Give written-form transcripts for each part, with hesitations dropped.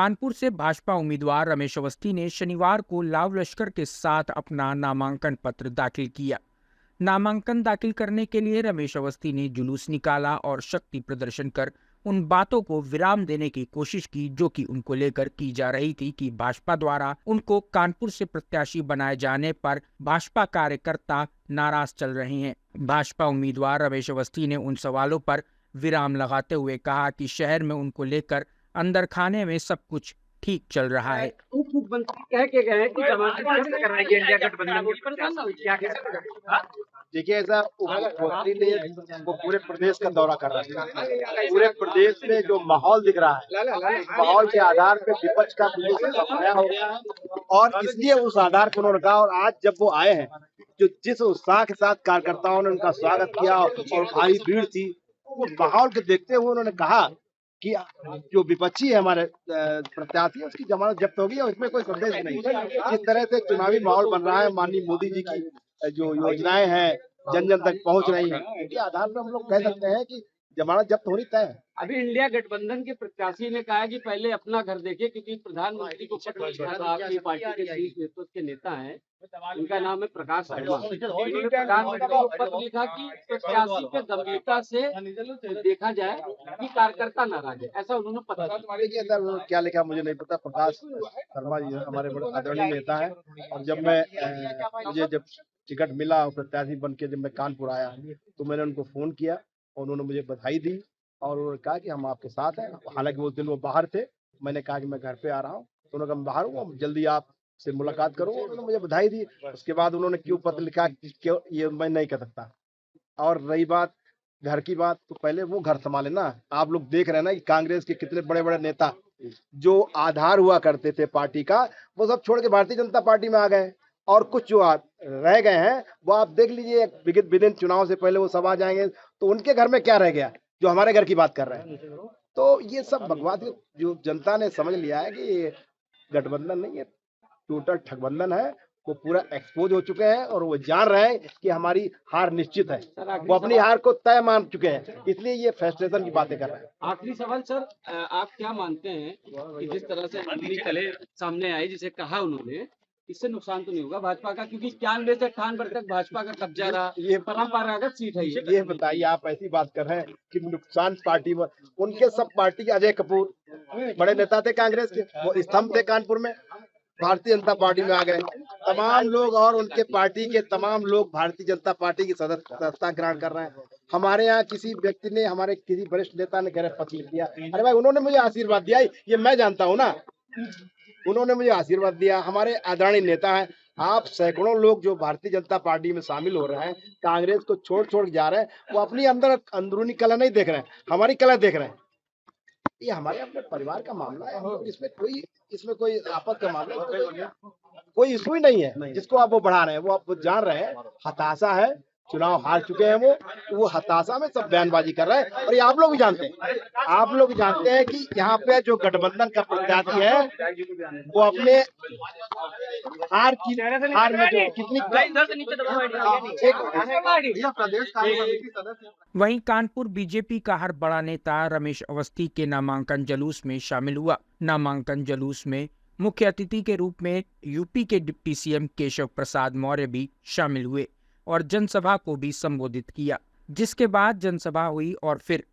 कानपुर से भाजपा उम्मीदवार रमेश अवस्थी ने शनिवार को लाव लश्कर के साथ अपना नामांकन पत्र दाखिल किया। नामांकन दाखिल करने के लिए रमेश अवस्थी ने जुलूस निकाला और शक्ति प्रदर्शन कर उन बातों को विराम देने की कोशिश की जो कि उनको लेकर की जा रही थी कि भाजपा द्वारा उनको कानपुर से प्रत्याशी बनाए जाने पर भाजपा कार्यकर्ता नाराज चल रहे हैं। भाजपा उम्मीदवार रमेश अवस्थी ने उन सवालों पर विराम लगाते हुए कहा कि शहर में उनको लेकर अंदर खाने में सब कुछ ठीक चल रहा है। उप मुख्यमंत्री कह के गए कि जमानत जब्त कराएंगे इंडिया गठबंधन की क्या कह। देखिए, ऐसा उप मुख्यमंत्री ने वो पूरे प्रदेश का दौरा कर रहा है। पूरे प्रदेश में जो माहौल दिख रहा है, माहौल के आधार पे विपक्ष का नया हो गया और इसलिए उस आधार पर उन्होंने कहा। और आज जब वो आए हैं, जो जिस उत्साह के साथ कार्यकर्ताओं ने उनका स्वागत किया और भारी भीड़ थी, वो माहौल के देखते हुए उन्होंने कहा कि जो विपक्षी है हमारे प्रत्याशी, उसकी जमानत जब्त होगी और इसमें कोई संदेह नहीं। जिस तरह से चुनावी माहौल बन रहा है, माननीय मोदी जी की जो योजनाएं हैं जन जन तक पहुंच रही हैं, उनके आधार पर हम लोग कह सकते हैं कि जमानत जब्त होनी तय है। अभी इंडिया गठबंधन के प्रत्याशी ने कहा कि पहले अपना घर देखिए, क्योंकि प्रधानमंत्री को आपकी पार्टी के शीर्ष नेतृत्व के नेता हैं, उनका नाम है प्रकाश शर्मा। उन्होंने प्रधानमंत्री को पत्र लिखा कि प्रत्याशी पे गंभीरता से देखा जाए कि कार्यकर्ता नाराज है, ऐसा उन्होंने पत्र। देखिए सर, क्या लिखा मुझे नहीं पता। प्रकाश शर्मा जी हमारे बड़े आदरणीय नेता है और जब मुझे जब टिकट मिला और प्रत्याशी बन के जब मैं कानपुर आया तो मैंने उनको फोन किया और उन्होंने मुझे बधाई दी और उन्होंने कहा कि हम आपके साथ हैं। हालांकि वो दिन वो बाहर थे, मैंने कहा कि मैं घर पे आ रहा हूँ, तो उन्होंने कहा मैं बाहर हूँ, जल्दी आप से मुलाकात करूँ। उन्होंने मुझे बधाई दी। उसके बाद उन्होंने क्यों पत्र लिखा क्यों, ये मैं नहीं कह सकता। और रही बात घर की बात, तो पहले वो घर संभाले ना। आप लोग देख रहे हैं ना कि कांग्रेस के कितने बड़े बड़े नेता जो आधार हुआ करते थे पार्टी का, वो सब छोड़ के भारतीय जनता पार्टी में आ गए और कुछ जो रह गए हैं वो आप देख लीजिए, विदिन चुनाव से पहले वो सब आ जाएंगे। तो उनके घर में क्या रह गया जो हमारे घर की बात कर रहे हैं? तो ये सब बकवास जो जनता ने समझ लिया है कि ये गठबंधन नहीं है, टोटल ठगबंधन है। वो पूरा एक्सपोज हो चुके हैं और वो जान रहे हैं कि हमारी हार निश्चित है। वो अपनी हार को तय मान चुके हैं, इसलिए ये फ्रस्ट्रेशन की बातें कर रहे हैं। आखिरी सवाल सर, आप क्या मानते हैं कि जिस तरह से कले सामने आई, जिसे कहा उन्होंने, इससे नुकसान तो नहीं होगा भाजपा का? क्योंकि 91 से 98 तक भाजपा का कब्जा रहा, ये परंपरागत सीट है। ये बताइए, आप ऐसी बात कर रहे हैं कि नुकसान पार्टी में, उनके सब पार्टी के अजय कपूर बड़े नेता थे कांग्रेस के, वो स्तंभ थे कानपुर में, भारतीय जनता पार्टी में आ गए। तमाम लोग और उनके पार्टी के तमाम लोग भारतीय जनता पार्टी की सदस्यता ग्रहण कर रहे हैं। हमारे यहाँ किसी व्यक्ति ने, हमारे किसी वरिष्ठ नेता ने गैर पत्र लिख दिया, अरे भाई उन्होंने मुझे आशीर्वाद दिया, ये मैं जानता हूँ ना, उन्होंने मुझे आशीर्वाद दिया। हमारे आदरणीय नेता हैं। आप सैकड़ों लोग जो भारतीय जनता पार्टी में शामिल हो रहे हैं, कांग्रेस को छोड़ जा रहे हैं, वो अपनी अंदरूनी कला नहीं देख रहे हैं, हमारी कला देख रहे हैं। ये हमारे अपने परिवार का मामला है, इसमें कोई आपस का मामला, कोई इशू ही नहीं है जिसको आप वो बढ़ा रहे हैं। वो आप जान रहे हैं हताशा है, चुनाव हार चुके हैं वो हताशा में सब बयानबाजी कर रहे हैं। और ये आप लोग भी जानते हैं, आप लोग जानते हैं कि यहाँ पे जो गठबंधन का प्रत्याशी है वो अपने हार में जो कितनी वहीं कानपुर बीजेपी का हर बड़ा नेता रमेश अवस्थी के नामांकन जुलूस में शामिल हुआ। नामांकन जुलूस में मुख्य अतिथि के रूप में यूपी के डिप्टी सीएम केशव प्रसाद मौर्य भी शामिल हुए और जनसभा को भी संबोधित किया, जिसके बाद जनसभा हुई और फिर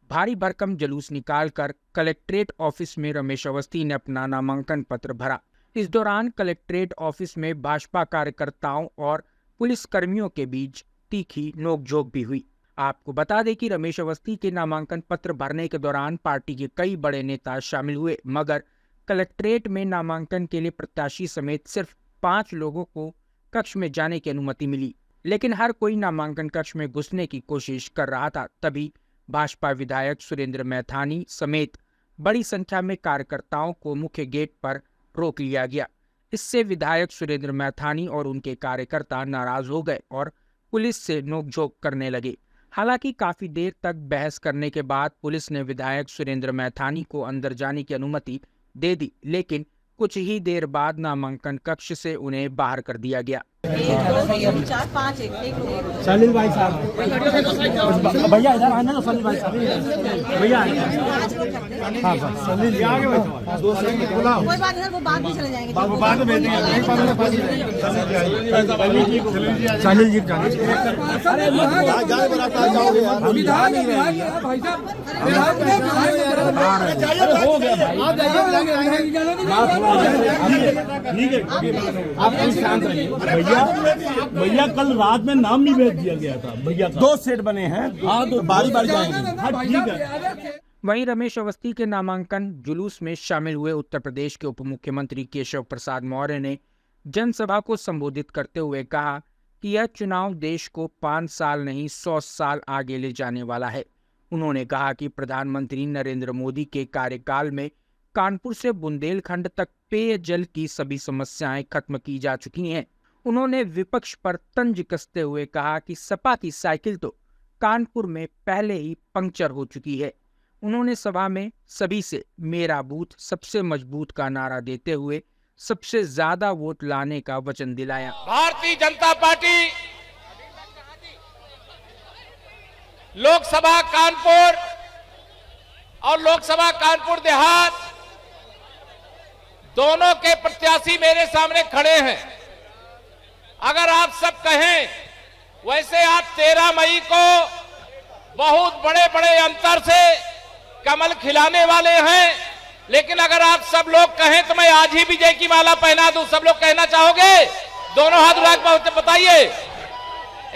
भारी भरकम जुलूस निकालकर कलेक्ट्रेट ऑफिस में रमेश अवस्थी ने अपना नामांकन पत्र भरा। इस दौरान कलेक्ट्रेट ऑफिस में भाजपा कार्यकर्ताओं और पुलिस कर्मियों के बीच तीखी नोकझोंक भी हुई। आपको बता दें कि रमेश अवस्थी के नामांकन पत्र भरने के दौरान पार्टी के कई बड़े नेता शामिल हुए, मगर कलेक्ट्रेट में नामांकन के लिए प्रत्याशी समेत सिर्फ 5 लोगों को कक्ष में जाने की अनुमति मिली, लेकिन हर कोई नामांकन कक्ष में घुसने की कोशिश कर रहा था। तभी भाजपा विधायक सुरेंद्र मैथानी समेत बड़ी संख्या में कार्यकर्ताओं को मुख्य गेट पर रोक लिया गया। इससे विधायक सुरेंद्र मैथानी और उनके कार्यकर्ता नाराज हो गए और पुलिस से नोकझोंक करने लगे। हालांकि काफी देर तक बहस करने के बाद पुलिस ने विधायक सुरेंद्र मैथानी को अंदर जाने की अनुमति दे दी, लेकिन कुछ ही देर बाद नामांकन कक्ष से उन्हें बाहर कर दिया गया। 1 2 3 4 5 एक लोग सलील भाई साहब भैया इधर आना तो सलील भाई साहब भैया हाँ सर सलील जी आगे बैठो दो सेकंड बुलाओ कोई बात नहीं वो बाद में चले जाएंगे वो बाद में भेजेंगे नहीं बाद में सलील जी अरे जाए बराबर जाओगे यार विधान भाई साहब हो गया ठीक है आप शांत रहिए भैया भैया कल रात में नाम नहीं भेज दिया गया था भैया 2 सेट बने हैं हाँ तो बारी बारी जाएंगे हाँ ठीक है। वहीं रमेश अवस्थी के नामांकन जुलूस में शामिल हुए उत्तर प्रदेश के उप मुख्यमंत्री केशव प्रसाद मौर्य ने जनसभा को संबोधित करते हुए कहा कि यह चुनाव देश को 5 साल नहीं 100 साल आगे ले जाने वाला है। उन्होंने कहा कि प्रधानमंत्री नरेंद्र मोदी के कार्यकाल में कानपुर से बुंदेलखंड तक पेयजल की सभी समस्याएं खत्म की जा चुकी हैं। उन्होंने विपक्ष पर तंज कसते हुए कहा कि सपा की साइकिल तो कानपुर में पहले ही पंक्चर हो चुकी है। उन्होंने सभा में सभी से मेरा बूथ सबसे मजबूत का नारा देते हुए सबसे ज्यादा वोट लाने का वचन दिलाया। भारतीय जनता पार्टी लोकसभा कानपुर और लोकसभा कानपुर देहात दोनों के प्रत्याशी मेरे सामने खड़े हैं। अगर आप सब कहें वैसे आप 13 मई को बहुत बड़े बड़े अंतर से कमल खिलाने वाले हैं, लेकिन अगर आप सब लोग कहें तो मैं आज ही विजय की माला पहना दूं। सब लोग कहना चाहोगे? दोनों हाथ उठा के बताइए।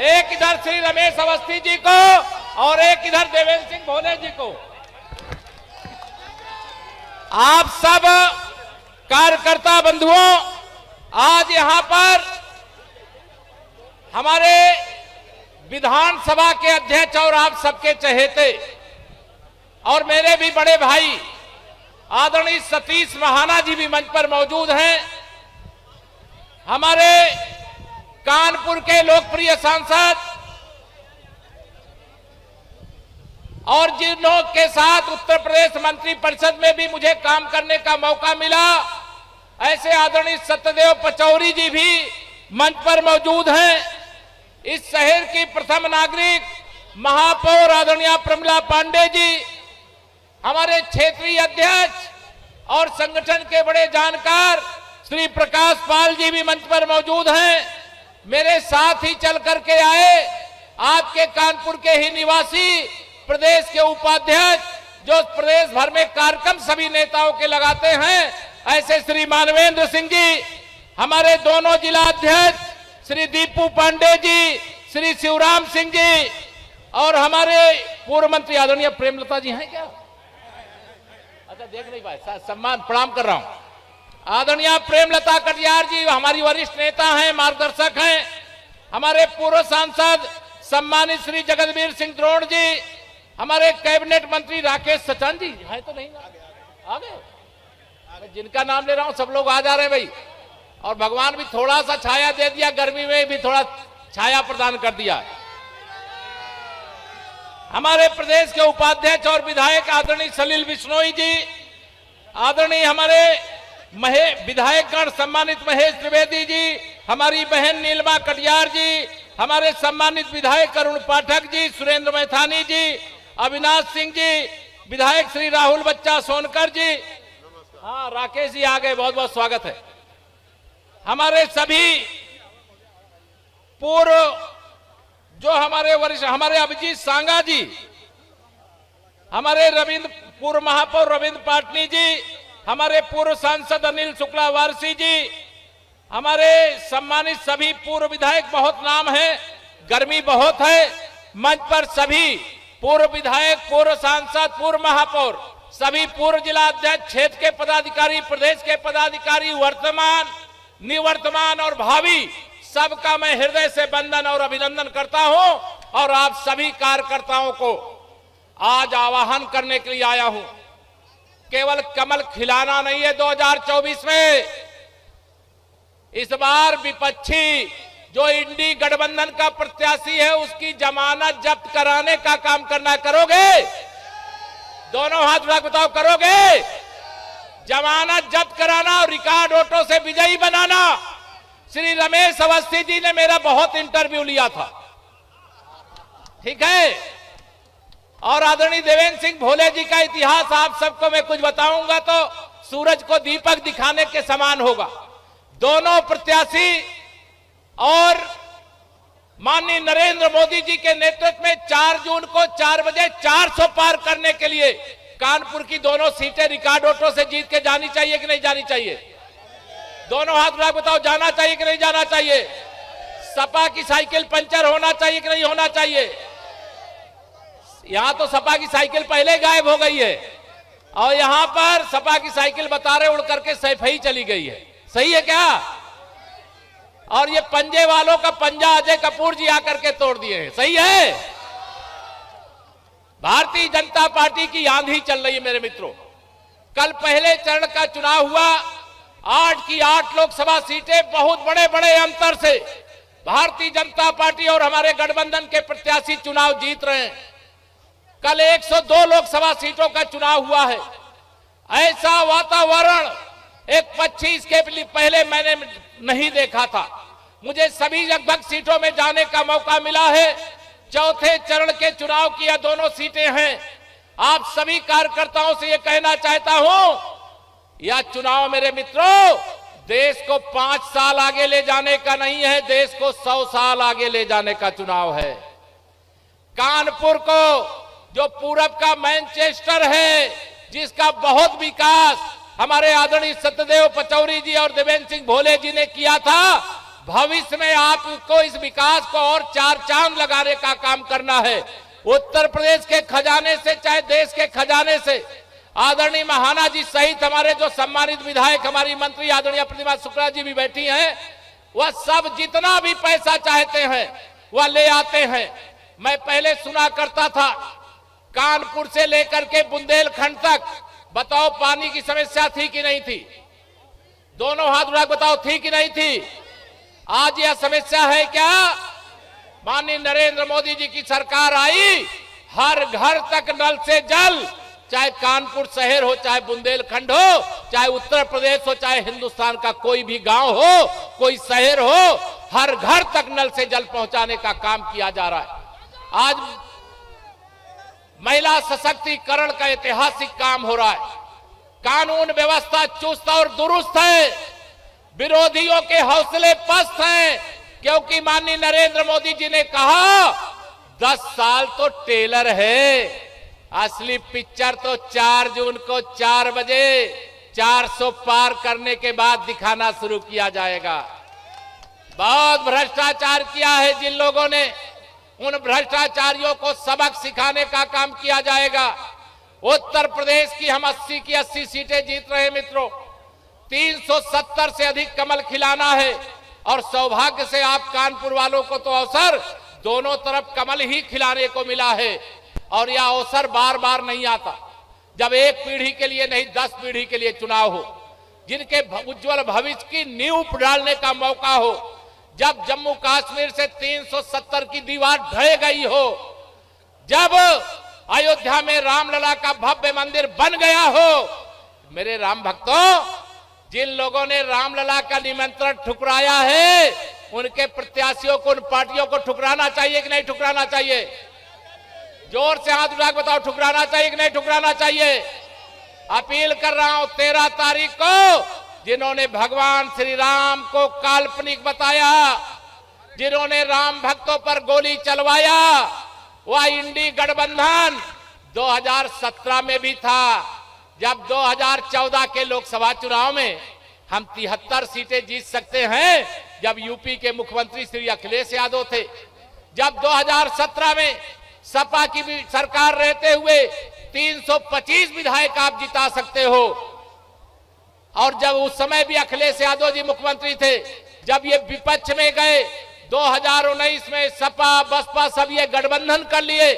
एक इधर श्री रमेश अवस्थी जी को और एक इधर देवेंद्र सिंह भोले जी को। आप सब कार्यकर्ता बंधुओं, आज यहां पर हमारे विधानसभा के अध्यक्ष और आप सबके चहेते और मेरे भी बड़े भाई आदरणीय सतीश महाना जी भी मंच पर मौजूद हैं। हमारे कानपुर के लोकप्रिय सांसद और जिन लोगों के साथ उत्तर प्रदेश मंत्री परिषद में भी मुझे काम करने का मौका मिला, ऐसे आदरणीय सत्यदेव पचौरी जी भी मंच पर मौजूद हैं। इस शहर की प्रथम नागरिक महापौर आदरणीय प्रमिला पांडे जी, हमारे क्षेत्रीय अध्यक्ष और संगठन के बड़े जानकार श्री प्रकाश पाल जी भी मंच पर मौजूद हैं। मेरे साथ ही चल करके आए आपके कानपुर के ही निवासी प्रदेश के उपाध्यक्ष, जो प्रदेश भर में कार्यक्रम सभी नेताओं के लगाते हैं, ऐसे श्री मानवेंद्र सिंह जी, हमारे दोनों जिला अध्यक्ष श्री दीपू पांडे जी, श्री शिवराम सिंह जी और हमारे पूर्व मंत्री आदरणीय प्रेमलता जी हैं क्या? अच्छा देख नहीं पाए, सम्मान प्रणाम कर रहा हूं। आदरणीय प्रेमलता कटियार जी हमारी वरिष्ठ नेता हैं, मार्गदर्शक हैं। हमारे पूर्व सांसद सम्मानित श्री जगतवीर सिंह द्रोण जी, हमारे कैबिनेट मंत्री राकेश सचान जी है तो नहीं आ गए? जिनका नाम ले रहा हूं सब लोग आ जा रहे हैं भाई। और भगवान भी थोड़ा सा छाया दे दिया, गर्मी में भी थोड़ा छाया प्रदान कर दिया। हमारे प्रदेश के उपाध्यक्ष और विधायक आदरणीय सलील बिश्नोई जी, आदरणीय हमारे विधायकगण सम्मानित महेश त्रिवेदी जी, हमारी बहन नीलमा कटियार जी, हमारे सम्मानित विधायक अरुण पाठक जी, सुरेंद्र मैथानी जी, अविनाश सिंह जी, विधायक श्री राहुल बच्चा सोनकर जी, हाँ राकेश जी आ गए, बहुत बहुत स्वागत है। हमारे सभी पूर्व जो हमारे वरिष्ठ, हमारे अभिजीत सांगा जी, हमारे पूर्व महापौर रविंद्र पाटनी जी, हमारे पूर्व सांसद अनिल शुक्ला वारसी जी, हमारे सम्मानित सभी पूर्व विधायक, बहुत नाम है, गर्मी बहुत है। मंच पर सभी पूर्व विधायक, पूर्व सांसद, पूर्व महापौर, सभी पूर्व जिला अध्यक्ष, क्षेत्र के पदाधिकारी, प्रदेश के पदाधिकारी, वर्तमान, निवर्तमान और भावी, सबका मैं हृदय से वंदन और अभिनंदन करता हूं। और आप सभी कार्यकर्ताओं को आज आह्वान करने के लिए आया हूं। केवल कमल खिलाना नहीं है 2024 में, इस बार विपक्षी जो इंडी गठबंधन का प्रत्याशी है उसकी जमानत जब्त कराने का काम करना। करोगे? दोनों हाथ उठा बताओ, करोगे? जमानत जब्त कराना और रिकॉर्ड वोटों से विजयी बनाना, श्री रमेश अवस्थी जी ने मेरा बहुत इंटरव्यू लिया था, ठीक है। और आदरणीय देवेंद्र सिंह भोले जी का इतिहास आप सबको मैं कुछ बताऊंगा तो सूरज को दीपक दिखाने के समान होगा। दोनों प्रत्याशी और माननीय नरेंद्र मोदी जी के नेतृत्व में 4 जून को 4 बजे 400 पार करने के लिए कानपुर की दोनों सीटें रिकॉर्ड वोटों से जीत के जानी चाहिए कि नहीं जानी चाहिए? दोनों हाथ उठा बताओ, जाना चाहिए कि नहीं जाना चाहिए? सपा की साइकिल पंचर होना चाहिए कि नहीं होना चाहिए? यहां तो सपा की साइकिल पहले गायब हो गई है और यहां पर सपा की साइकिल बता रहे उड़ करके सैफई चली गई है। सही है क्या? और ये पंजे वालों का पंजा अजय कपूर जी आकर के तोड़ दिए हैं। सही है? भारतीय जनता पार्टी की आंधी चल रही है मेरे मित्रों। कल पहले चरण का चुनाव हुआ, 8 की 8 लोकसभा सीटें बहुत बड़े बड़े अंतर से भारतीय जनता पार्टी और हमारे गठबंधन के प्रत्याशी चुनाव जीत रहे हैं। कल 102 लोकसभा सीटों का चुनाव हुआ है। ऐसा वातावरण एक 25 के पहले मैंने नहीं देखा था। मुझे सभी लगभग सीटों में जाने का मौका मिला है। चौथे चरण के चुनाव की यह दोनों सीटें हैं। आप सभी कार्यकर्ताओं से यह कहना चाहता हूं, यह चुनाव मेरे मित्रों देश को 5 साल आगे ले जाने का नहीं है, देश को 100 साल आगे ले जाने का चुनाव है। कानपुर को जो पूरब का मैनचेस्टर है, जिसका बहुत विकास हमारे आदरणीय सत्यदेव पचौरी जी और देवेंद्र सिंह भोले जी ने किया था, भविष्य में आपको इस विकास को और 4 चांद लगाने का काम करना है। उत्तर प्रदेश के खजाने से चाहे देश के खजाने से आदरणीय महाना जी सहित हमारे जो सम्मानित विधायक, हमारी मंत्री आदरणीय प्रतिमा शुक्ला जी भी बैठी हैं, वह सब जितना भी पैसा चाहते हैं वह ले आते हैं। मैं पहले सुना करता था कानपुर से लेकर के बुंदेलखंड तक, बताओ पानी की समस्या थी कि नहीं थी? दोनों हाथ उठा बताओ, थी कि नहीं थी? आज यह समस्या है क्या? माननीय नरेंद्र मोदी जी की सरकार आई, हर घर तक नल से जल, चाहे कानपुर शहर हो, चाहे बुंदेलखंड हो, चाहे उत्तर प्रदेश हो, चाहे हिंदुस्तान का कोई भी गांव हो, कोई शहर हो, हर घर तक नल से जल पहुंचाने का काम किया जा रहा है। आज महिला सशक्तिकरण का ऐतिहासिक काम हो रहा है। कानून व्यवस्था चुस्त और दुरुस्त है। विरोधियों के हौसले पस्त हैं, क्योंकि माननीय नरेंद्र मोदी जी ने कहा 10 साल तो टेलर है, असली पिक्चर तो 4 जून को 4 बजे 400 पार करने के बाद दिखाना शुरू किया जाएगा। बहुत भ्रष्टाचार किया है जिन लोगों ने, उन भ्रष्टाचारियों को सबक सिखाने का काम किया जाएगा। उत्तर प्रदेश की हम 80 की 80 सीटें जीत रहे हैं मित्रों। 370 से अधिक कमल खिलाना है और सौभाग्य से आप कानपुर वालों को तो अवसर दोनों तरफ कमल ही खिलाने को मिला है। और यह अवसर बार बार नहीं आता जब एक पीढ़ी के लिए नहीं 10 पीढ़ी के लिए चुनाव हो, जिनके उज्जवल भविष्य की नींव डालने का मौका हो, जब जम्मू कश्मीर से 370 की दीवार ढह गई हो, जब अयोध्या में रामलला का भव्य मंदिर बन गया हो। मेरे राम भक्तों, जिन लोगों ने रामलला का निमंत्रण ठुकराया है, उनके प्रत्याशियों को, उन पार्टियों को ठुकराना चाहिए कि नहीं ठुकराना चाहिए? जोर से हाथ उठा बताओ, ठुकराना चाहिए कि नहीं ठुकराना चाहिए? अपील कर रहा हूं 13 तारीख को जिन्होंने भगवान श्री राम को काल्पनिक बताया, जिन्होंने राम भक्तों पर गोली चलवाया, वह इंडी गठबंधन 2017 में भी था, जब 2014 के लोकसभा चुनाव में हम 73 सीटें जीत सकते हैं, जब यूपी के मुख्यमंत्री श्री अखिलेश यादव थे। जब 2017 में सपा की भी सरकार रहते हुए 325 विधायक आप जिता सकते हो। और जब उस समय भी अखिलेश यादव जी मुख्यमंत्री थे, जब ये विपक्ष में गए 2019 में सपा बसपा सब ये गठबंधन कर लिए,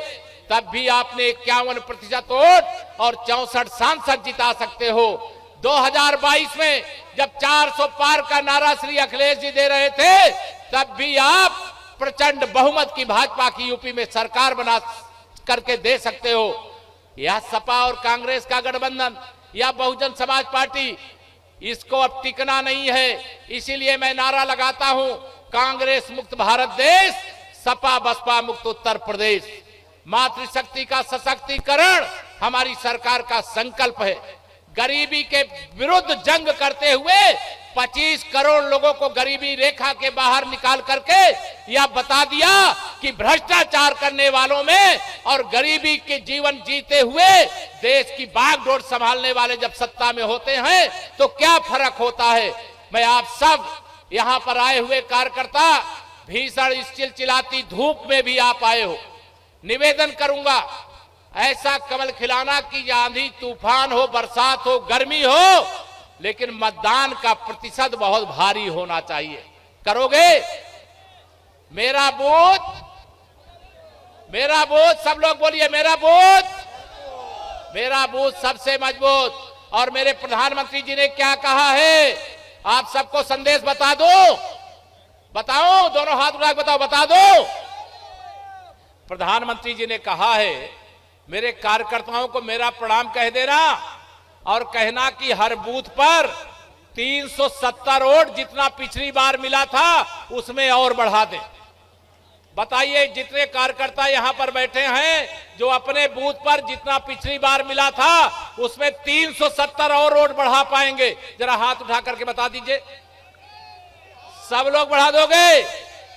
तब भी आपने 51% वोट और 64 सांसद जिता सकते हो। 2022 में जब 400 पार का नारा श्री अखिलेश जी दे रहे थे, तब भी आप प्रचंड बहुमत की भाजपा की यूपी में सरकार बना करके दे सकते हो। यह सपा और कांग्रेस का गठबंधन या बहुजन समाज पार्टी इसको अब टिकना नहीं है। इसीलिए मैं नारा लगाता हूं, कांग्रेस मुक्त भारत देश, सपा बसपा मुक्त उत्तर प्रदेश। मातृशक्ति का सशक्तिकरण हमारी सरकार का संकल्प है। गरीबी के विरुद्ध जंग करते हुए 25 करोड़ लोगों को गरीबी रेखा के बाहर निकाल करके यह बता दिया कि भ्रष्टाचार करने वालों में और गरीबी के जीवन जीते हुए देश की बागडोर संभालने वाले जब सत्ता में होते हैं तो क्या फर्क होता है। मैं आप सब यहां पर आए हुए कार्यकर्ता, भीषण इस चिलचिलाती धूप में भी आप आए हो, निवेदन करूंगा, ऐसा कमल खिलाना कि आंधी तूफान हो, बरसात हो, गर्मी हो, लेकिन मतदान का प्रतिशत बहुत भारी होना चाहिए। करोगे? मेरा बूथ, मेरा बूथ, सब लोग बोलिए, मेरा बूथ, मेरा बूथ सबसे मजबूत। और मेरे प्रधानमंत्री जी ने क्या कहा है, आप सबको संदेश बता दो, बताओ, दोनों हाथ उठा के बताओ, बता दो। प्रधानमंत्री जी ने कहा है, मेरे कार्यकर्ताओं को मेरा प्रणाम कह देना और कहना कि हर बूथ पर 370 वोट जितना पिछली बार मिला था उसमें और बढ़ा दें। बताइए, जितने कार्यकर्ता यहां पर बैठे हैं जो अपने बूथ पर जितना पिछली बार मिला था उसमें 370 और वोट बढ़ा पाएंगे? जरा हाथ उठा करके बता दीजिए। सब लोग बढ़ा दोगे?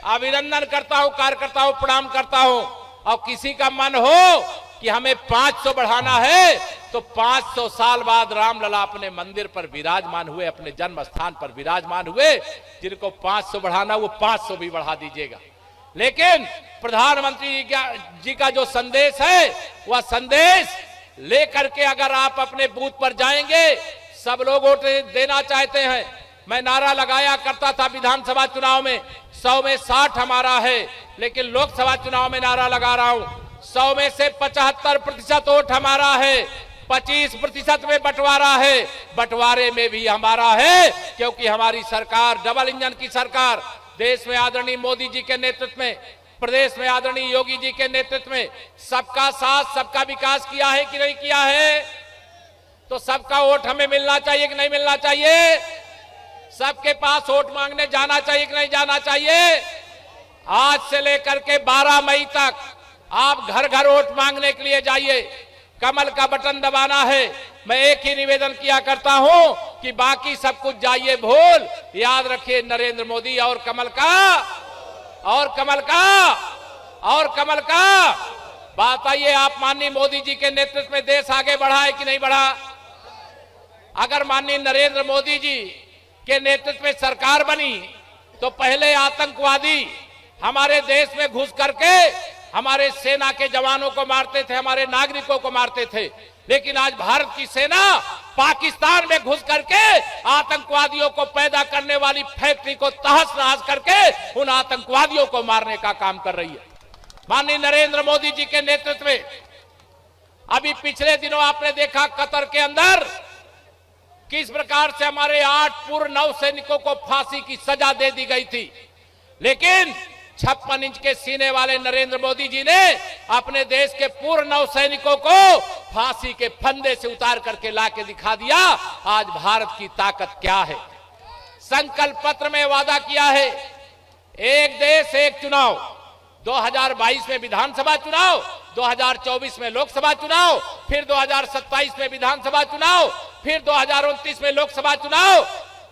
अभिनंदन करता हूं, कार्यकर्ताओं प्रणाम करता हूं। और किसी का मन हो कि हमें 500 बढ़ाना है तो 500 साल बाद रामलला अपने मंदिर पर विराजमान हुए, अपने जन्म स्थान पर विराजमान हुए। जिनको 500 बढ़ाना वो 500 भी बढ़ा दीजिएगा। लेकिन प्रधानमंत्री जी का जो संदेश है वह संदेश लेकर के अगर आप अपने बूथ पर जाएंगे, सब लोग वोट देना चाहते हैं। मैं नारा लगाया करता था विधानसभा चुनाव में, 100 में 60 हमारा है, लेकिन लोकसभा चुनाव में नारा लगा रहा हूं, 100 में से 75% वोट हमारा है, 25% में बंटवारा है, बंटवारे में भी हमारा है, क्योंकि हमारी सरकार डबल इंजन की सरकार, देश में आदरणीय मोदी जी के नेतृत्व में, प्रदेश में आदरणीय योगी जी के नेतृत्व में सबका साथ सबका विकास किया है कि नहीं किया है? तो सबका वोट हमें मिलना चाहिए कि नहीं मिलना चाहिए? सबके पास वोट मांगने जाना चाहिए कि नहीं जाना चाहिए? आज से लेकर के 12 मई तक आप घर घर वोट मांगने के लिए जाइए, कमल का बटन दबाना है। मैं एक ही निवेदन किया करता हूं कि बाकी सब कुछ जाइए भूल, याद रखिए नरेंद्र मोदी और कमल का, और कमल का, और कमल का। बताइए, आप माननीय मोदी जी के नेतृत्व में देश आगे बढ़ा है कि नहीं बढ़ा? अगर माननीय नरेंद्र मोदी जी के नेतृत्व में सरकार बनी तो पहले आतंकवादी हमारे देश में घुस करके हमारे सेना के जवानों को मारते थे, हमारे नागरिकों को मारते थे। लेकिन आज भारत की सेना पाकिस्तान में घुस करके आतंकवादियों को पैदा करने वाली फैक्ट्री को तहस नहस करके उन आतंकवादियों को मारने का काम कर रही है। माननीय नरेंद्र मोदी जी के नेतृत्व में अभी पिछले दिनों आपने देखा कतर के अंदर किस प्रकार से हमारे 8 पूर्व नौसैनिकों को फांसी की सजा दे दी गई थी। लेकिन 56 इंच के सीने वाले नरेंद्र मोदी जी ने अपने देश के पूर्व नौसैनिकों को फांसी के फंदे से उतार करके ला के दिखा दिया आज भारत की ताकत क्या है। संकल्प पत्र में वादा किया है, एक देश एक चुनाव, 2022 में विधानसभा चुनाव, 2024 में लोकसभा चुनाव, फिर 2027 में विधानसभा चुनाव, फिर 2029 में लोकसभा चुनाव।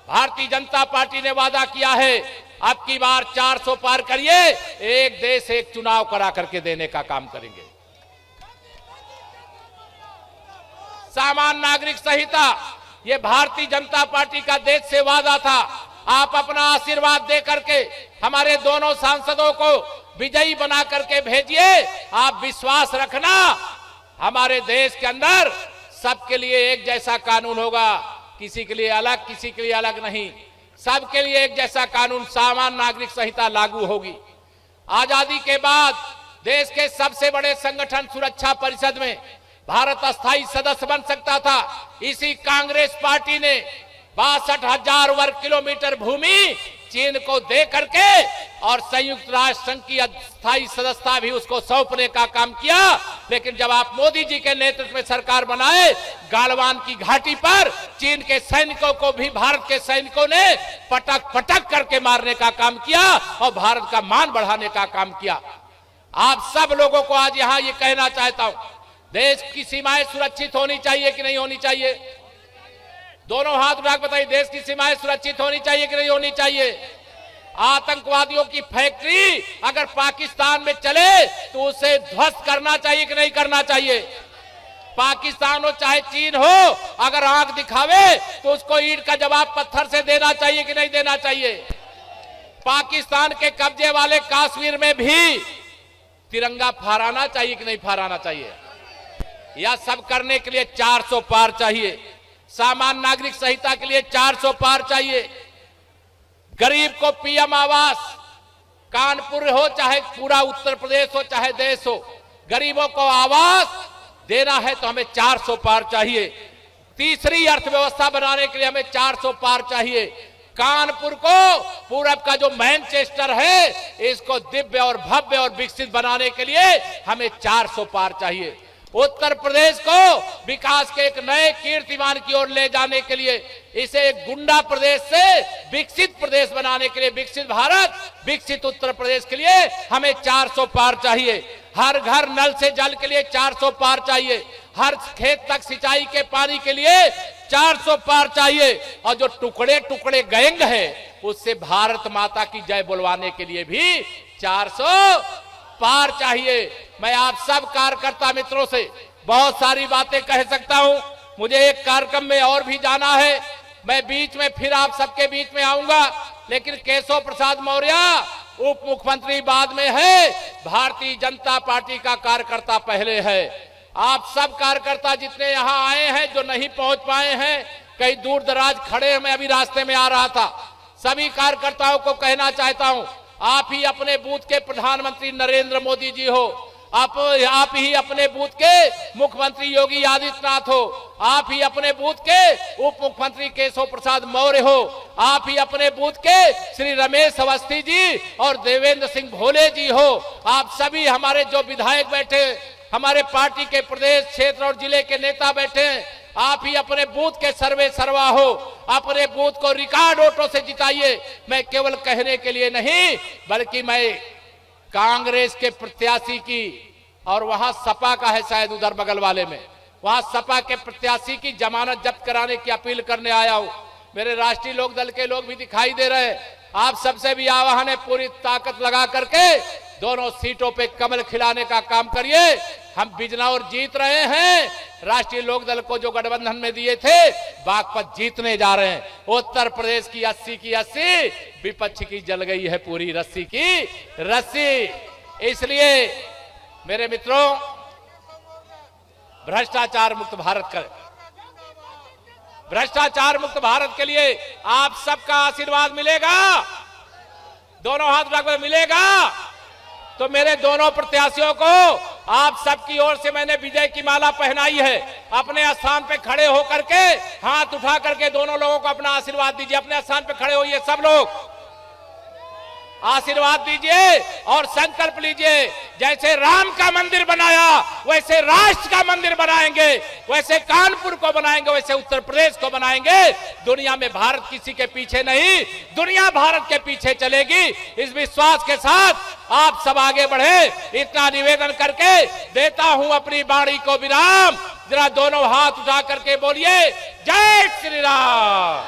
भारतीय जनता पार्टी ने वादा किया है, अब की बार 400 पार करिए, एक देश एक चुनाव करा करके देने का काम करेंगे। सामान्य नागरिक संहिता, ये भारतीय जनता पार्टी का देश से वादा था। आप अपना आशीर्वाद दे करके हमारे दोनों सांसदों को विजयी बना करके भेजिए। आप विश्वास रखना, हमारे देश के अंदर सबके लिए एक जैसा कानून होगा, किसी के लिए अलग, किसी के लिए अलग नहीं, सबके लिए एक जैसा कानून, सामान्य नागरिक संहिता लागू होगी। आजादी के बाद देश के सबसे बड़े संगठन सुरक्षा परिषद में भारत अस्थायी सदस्य बन सकता था। इसी कांग्रेस पार्टी ने 62,000 वर्ग किलोमीटर भूमि चीन को दे करके और संयुक्त राष्ट्र संघ की अस्थायी सदस्यता भी उसको सौंपने का काम किया। लेकिन जब आप मोदी जी के नेतृत्व में सरकार बनाए, गालवान की घाटी पर चीन के सैनिकों को भी भारत के सैनिकों ने पटक पटक करके मारने का काम किया और भारत का मान बढ़ाने का काम किया। आप सब लोगों को आज यहां ये कहना चाहता हूं, देश की सीमाएं सुरक्षित होनी चाहिए कि नहीं होनी चाहिए? दोनों हाथ उठाकर बताइए, देश की सीमाएं सुरक्षित होनी चाहिए कि नहीं होनी चाहिए? आतंकवादियों की फैक्ट्री अगर पाकिस्तान में चले तो उसे ध्वस्त करना चाहिए कि नहीं करना चाहिए? पाकिस्तान हो चाहे चीन हो, अगर आंख दिखावे तो उसको ईंट का जवाब पत्थर से देना चाहिए कि नहीं देना चाहिए? पाकिस्तान के कब्जे वाले कश्मीर में भी तिरंगा फहराना चाहिए कि नहीं फहराना चाहिए? यह सब करने के लिए 400 पार चाहिए। सामान्य नागरिक संहिता के लिए 400 पार चाहिए। गरीब को पीएम आवास, कानपुर हो चाहे पूरा उत्तर प्रदेश हो चाहे देश हो, गरीबों को आवास देना है तो हमें 400 पार चाहिए। तीसरी अर्थव्यवस्था बनाने के लिए हमें 400 पार चाहिए। कानपुर को पूरब का जो मैनचेस्टर है, इसको दिव्य और भव्य और विकसित बनाने के लिए हमें 400 पार चाहिए। उत्तर प्रदेश को विकास के एक नए कीर्तिमान की ओर ले जाने के लिए, इसे एक गुंडा प्रदेश से विकसित प्रदेश बनाने के लिए, विकसित भारत विकसित उत्तर प्रदेश के लिए हमें 400 पार चाहिए। हर घर नल से जल के लिए 400 पार चाहिए। हर खेत तक सिंचाई के पानी के लिए 400 पार चाहिए। और जो टुकड़े टुकड़े गैंग है, उससे भारत माता की जय बुलवाने के लिए भी 400 पार चाहिए। मैं आप सब कार्यकर्ता मित्रों से बहुत सारी बातें कह सकता हूं, मुझे एक कार्यक्रम में और भी जाना है, मैं बीच में फिर आप सबके बीच में आऊंगा। लेकिन केशव प्रसाद मौर्य उप मुख्यमंत्री बाद में है, भारतीय जनता पार्टी का कार्यकर्ता पहले है। आप सब कार्यकर्ता जितने यहाँ आए हैं, जो नहीं पहुंच पाए हैं, कई दूर दराज खड़े, मैं अभी रास्ते में आ रहा था, सभी कार्यकर्ताओं को कहना चाहता हूं, आप ही अपने बूथ के प्रधानमंत्री नरेंद्र मोदी जी हो, आप ही अपने बूथ के मुख्यमंत्री योगी आदित्यनाथ हो, आप ही अपने बूथ के उप मुख्यमंत्री केशव प्रसाद मौर्य हो, आप ही अपने बूथ के श्री रमेश अवस्थी जी और देवेंद्र सिंह भोले जी हो, आप सभी हमारे जो विधायक बैठे, हमारे पार्टी के प्रदेश क्षेत्र और जिले के नेता बैठे, आप ही अपने बूथ के सर्वे सर्वा हो, अपने बूथ को रिकॉर्ड वोटों से जिताइए। मैं केवल कहने के लिए नहीं, बल्कि मैं कांग्रेस के प्रत्याशी की, और वहां सपा का है शायद उधर बगल वाले में, वहां सपा के प्रत्याशी की जमानत जब्त कराने की अपील करने आया हूं। मेरे राष्ट्रीय लोक दल के लोग भी दिखाई दे रहे हैं, आप सबसे भी आह्वान है, पूरी ताकत लगा करके दोनों सीटों पे कमल खिलाने का काम करिए। हम बिजनौर जीत रहे हैं, राष्ट्रीय लोक दल को जो गठबंधन में दिए थे, बागपत जीतने जा रहे हैं। उत्तर प्रदेश की 80 की 80, विपक्ष की जल गई है पूरी रस्सी की रस्सी। इसलिए मेरे मित्रों, भ्रष्टाचार मुक्त भारत करें। भ्रष्टाचार मुक्त भारत के लिए आप सबका आशीर्वाद मिलेगा, दोनों हाथ उठाकर मिलेगा। तो मेरे दोनों प्रत्याशियों को आप सबकी ओर से मैंने विजय की माला पहनाई है। अपने स्थान पे खड़े होकर के हाथ उठा करके दोनों लोगों को अपना आशीर्वाद दीजिए। अपने स्थान पे खड़े होइए, सब लोग आशीर्वाद दीजिए और संकल्प लीजिए, जैसे राम का मंदिर बनाया वैसे राष्ट्र का मंदिर बनाएंगे, वैसे कानपुर को बनाएंगे, वैसे उत्तर प्रदेश को बनाएंगे। दुनिया में भारत किसी के पीछे नहीं, दुनिया भारत के पीछे चलेगी। इस विश्वास के साथ आप सब आगे बढ़े, इतना निवेदन करके देता हूं अपनी वाणी को विराम। जरा दोनों हाथ उठा करके बोलिए, जय श्री राम,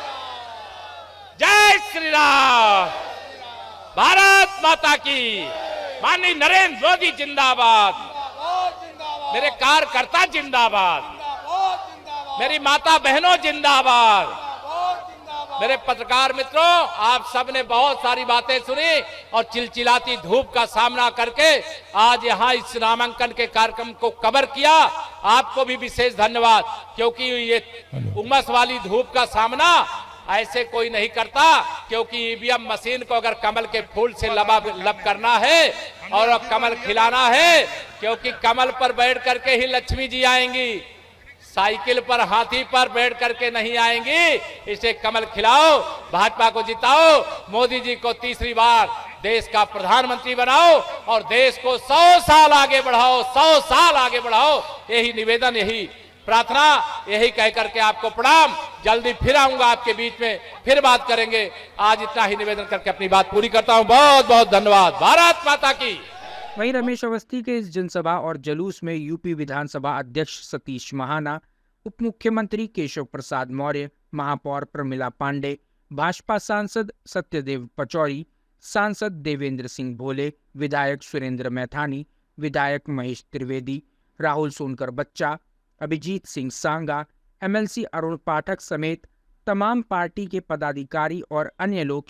जय श्री राम, भारत माता की। माननीय नरेंद्र मोदी जिंदाबाद, मेरे कार्यकर्ता जिंदाबाद, मेरी माता बहनों जिंदाबाद। मेरे पत्रकार मित्रों, आप सबने बहुत सारी बातें सुनी और चिलचिलाती धूप का सामना करके आज यहाँ इस नामांकन के कार्यक्रम को कवर किया। आपको भी विशेष धन्यवाद, क्योंकि ये उमस वाली धूप का सामना ऐसे कोई नहीं करता, क्योंकि ईवीएम मशीन को अगर कमल के फूल से लब करना है और कमल खिलाना है, क्योंकि कमल पर बैठ करके ही लक्ष्मी जी आएंगी, साइकिल पर हाथी पर बैठ करके नहीं आएंगी। इसे कमल खिलाओ, भाजपा को जिताओ, मोदी जी को तीसरी बार देश का प्रधानमंत्री बनाओ और देश को 100 साल आगे बढ़ाओ, 100 साल आगे बढ़ाओ। यही निवेदन, यही प्रार्थना, यही कह करके आपको प्रणाम। जल्दी फिर आऊंगा आपके बीच में, फिर बात करेंगे। आज इतना ही निवेदन करके अपनी बात पूरी करता हूं। बहुत बहुत धन्यवाद। भारत माता की। वहीं रमेश अवस्थी के इस जनसभा और जुलूस में यूपी विधानसभा अध्यक्ष सतीश महाना, उप मुख्यमंत्री केशव प्रसाद मौर्य, महापौर प्रमिला पांडे, भाजपा सांसद सत्यदेव पचौरी, सांसद देवेंद्र सिंह भोले, विधायक सुरेंद्र मैथानी, विधायक महेश त्रिवेदी, राहुल सोनकर बच्चा, अभिजीत सिंह सांगा, एमएलसी अरुण पाठक समेत तमाम पार्टी के पदाधिकारी और अन्य लोग